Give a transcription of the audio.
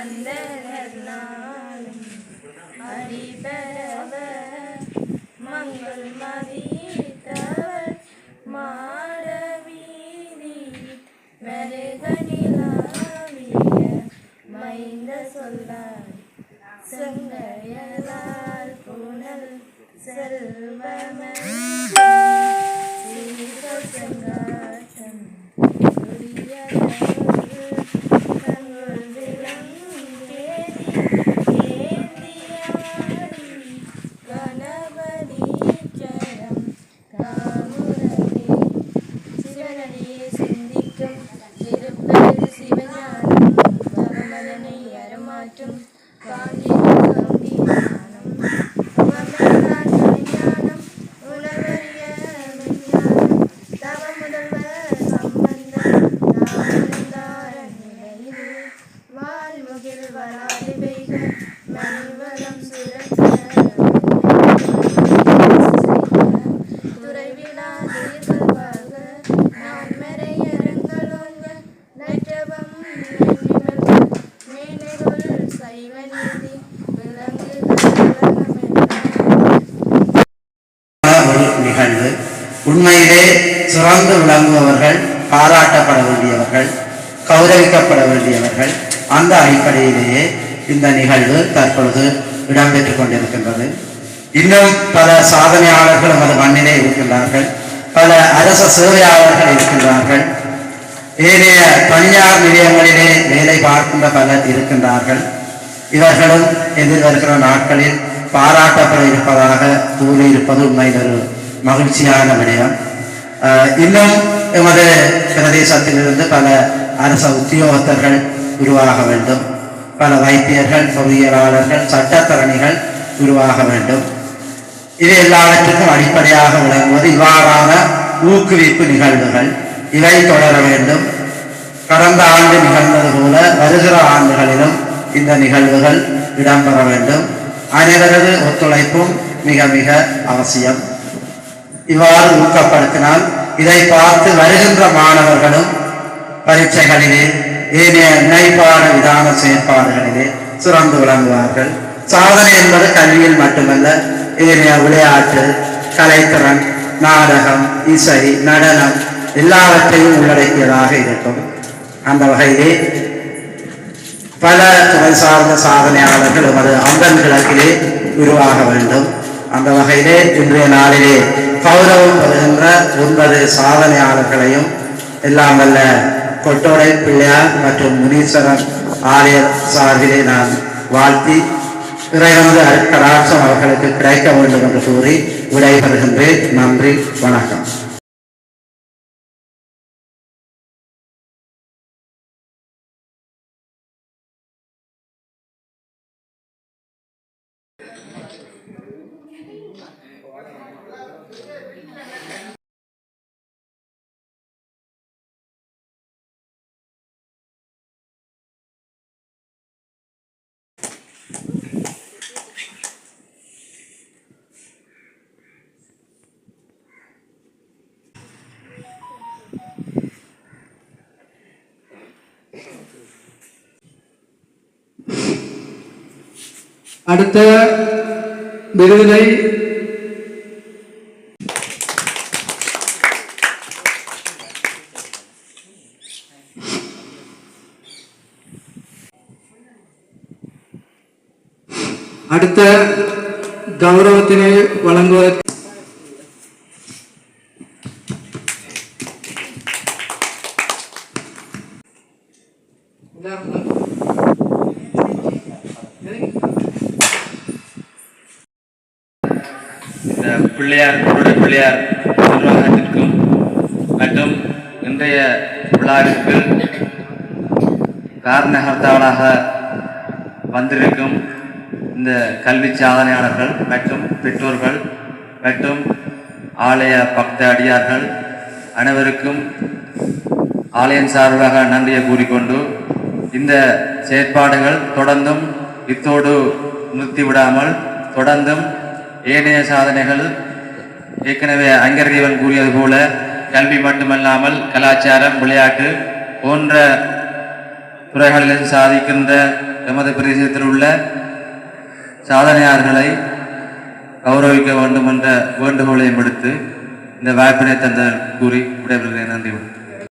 அந்தகர்நாளும் அடிபரவ மங்கள் மதித்தவர் மாடவீதி மெருகனிலாவிய மைந்த சொல்லார் செங்கையலால் புனல் செல்வமன் சீர்கள் செங்காட்டம் தங்குள் விளங்கேதி ஏந்தியாடி கணபதி சரம் காமுரே சிவனடியே சிந்திக்கும் திருப்பெரு சிவஞானம் பரமதனை அறமாற்றும் நிகழ்வு. உண்மையிலே சிறந்து விளங்குபவர்கள் பாராட்டப்பட வேண்டியவர்கள், கௌரவிக்கப்பட வேண்டியவர்கள். அந்த அடிப்படையிலேயே இந்த நிகழ்வு தற்பொழுது இடம்பெற்றுக் கொண்டிருக்கின்றது. இன்னும் பல சாதனையாளர்கள் நமது மண்ணிலே இருக்கின்றார்கள், பல அரச சேவையாளர்கள் இருக்கின்றார்கள், ஏனைய தனியார் நிலையங்களிலே வேலை பார்க்கின்ற பலர் இருக்கின்றார்கள். இவர்களும் எதிர்வருகிற நாட்களில் பாராட்டப்பட இருப்பதாக கூறியிருப்பது உண்மையில் ஒரு மகிழ்ச்சியான விடயம். இன்னும் எமது பிரதேசத்திலிருந்து பல அரச உத்தியோகத்தர்கள் உருவாக வேண்டும், பல வைத்தியர்கள், பொறியியலாளர்கள், சட்டத்தரணிகள் உருவாக வேண்டும். இது எல்லாவற்றுக்கும் அடிப்படையாக விளங்குவது இவ்வாறான ஊக்குவிப்பு நிகழ்வுகள். இவை தொடர வேண்டும். கடந்த ஆண்டு நிகழ்ந்தது போல வருகிற ஆண்டுகளிலும் இந்த நிகழ்வுகள் இடம்பெற வேண்டும். அனைவரது ஒத்துழைப்பும் மிக மிக அவசியம். இவ்வாறு ஊக்கப்படுத்தினால் இதை பார்த்து வருகின்ற மாணவர்களும் பரீட்சைகளிலே ஏனைய இணைப்பான விதான செயற்பாடுகளிலே சிறந்து விளங்குவார்கள். சாதனை என்பது கல்வியில் மட்டுமல்ல, ஏனைய விளையாட்டு, கலைத்திறன், நாடகம், இசை, நடனம் எல்லாவற்றையும் உள்ளடக்கியதாக இருக்கும். அந்த வகையிலே பல துறை சார்ந்த சாதனையாளர்கள் எமது அம்பன் கிழக்கிலே உருவாக வேண்டும். அந்த வகையிலே இன்றைய நாளிலே கௌரவம் பெறுகின்ற 9 சாதனையாளர்களையும் எல்லாம் வல்ல கொட்டோடை பிள்ளையார் மற்றும் முனீஸ்வரன் ஆலயர் சார்பிலே நான் வாழ்த்தி இறைவனது கடாட்சம் அவர்களுக்கு கிடைக்க வேண்டும் என்று கூறி விடைபெறுகின்றேன். நன்றி, வணக்கம். அடுத்த விருதினை அடுத்த கௌரவத்தினை வழங்குவதற்கு பிள்ளையார் நிர்வாகத்திற்கும் மற்றும் இன்றைய விழாவிற்கு காரணகர்த்தாவாக வந்திருக்கும் இந்த கல்வி சாதனையாளர்கள் மற்றும் பெற்றோர்கள் மற்றும் ஆலய பக்த அடியார்கள் அனைவருக்கும் ஆலயம் சார்பாக நன்றியை கூறிக்கொண்டு இந்த செயற்பாடுகள் தொடர்ந்தும் இத்தோடு நிறுத்திவிடாமல் தொடர்ந்தும் ஏனைய சாதனைகள் ஏற்கனவே அங்கர்தீவன் கூறியது போல கல்வி மட்டுமல்லாமல் கலாச்சாரம், விளையாட்டு போன்ற துறைகளில் சாதிக்கின்ற எமது பிரதேசத்தில் உள்ள சாதனையாளர்களை கௌரவிக்க வேண்டும் என்ற வேண்டுகோளையும் விடுத்து இந்த வாய்ப்பினை தந்த கூறி விடைபெறுகிறேன். நன்றி.